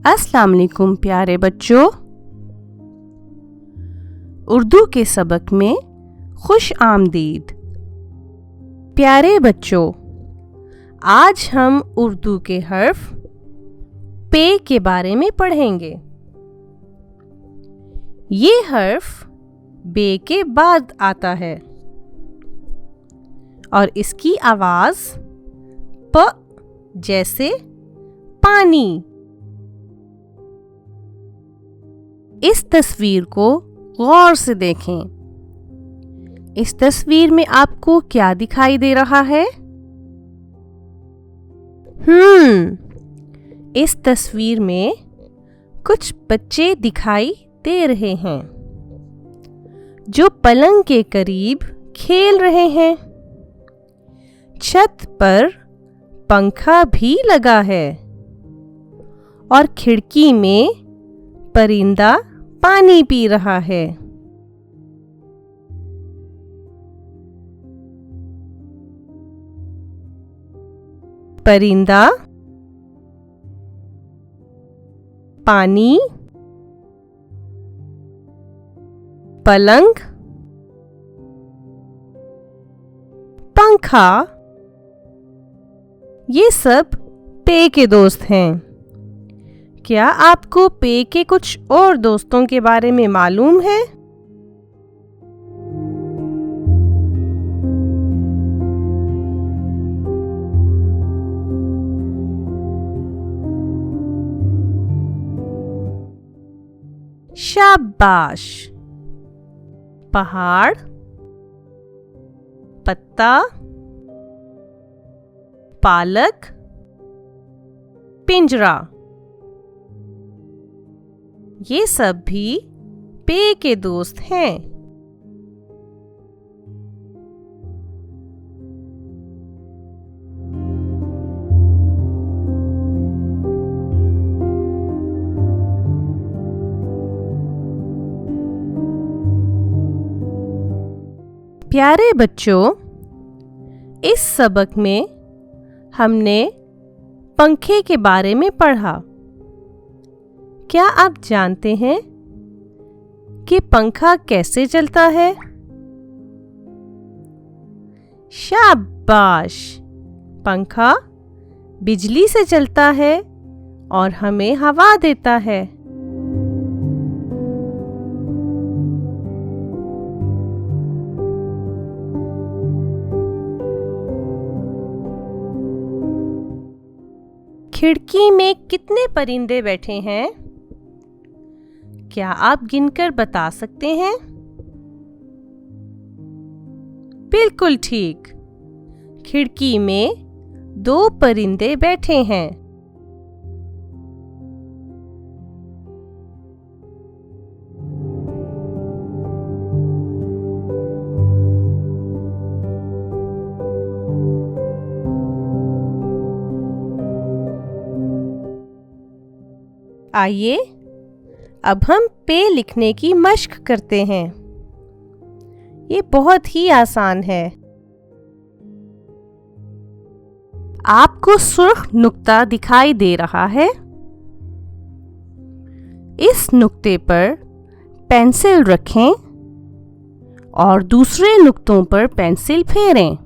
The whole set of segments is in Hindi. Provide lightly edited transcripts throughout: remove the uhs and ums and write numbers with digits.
अस्सलाम वालेकुम प्यारे बच्चों। उर्दू के सबक में खुश आमदीद। प्यारे बच्चों, आज हम उर्दू के हर्फ पे के बारे में पढ़ेंगे। ये हर्फ बे के बाद आता है और इसकी आवाज प जैसे पानी। इस तस्वीर को गौर से देखें। इस तस्वीर में आपको क्या दिखाई दे रहा है? इस तस्वीर में कुछ बच्चे दिखाई दे रहे हैं जो पलंग के करीब खेल रहे हैं। छत पर पंखा भी लगा है और खिड़की में परिंदा पानी पी रहा है। परिंदा, पानी, पलंग, पंखा, ये सब पे के दोस्त हैं। क्या आपको पे के कुछ और दोस्तों के बारे में मालूम है? शाबाश। पहाड़, पत्ता, पालक, पिंजरा, ये सब भी पे के दोस्त हैं। प्यारे बच्चों, इस सबक में हमने पंखे के बारे में पढ़ा। क्या आप जानते हैं कि पंखा कैसे चलता है? शाबाश। पंखा बिजली से चलता है और हमें हवा देता है। खिड़की में कितने परिंदे बैठे हैं? क्या आप गिनकर बता सकते हैं? बिल्कुल ठीक। खिड़की में 2 परिंदे बैठे हैं। आइए अब हम पे लिखने की मश्क करते हैं। ये बहुत ही आसान है। आपको सुर्ख नुक्ता दिखाई दे रहा है। इस नुक्ते पर पेंसिल रखें और दूसरे नुक्तों पर पेंसिल फेरें,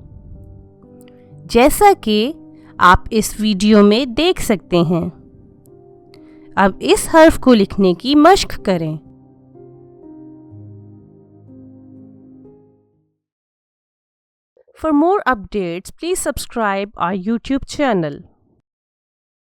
जैसा कि आप इस वीडियो में देख सकते हैं। अब इस हर्फ को लिखने की मश्क करें। For more updates, please subscribe our YouTube channel.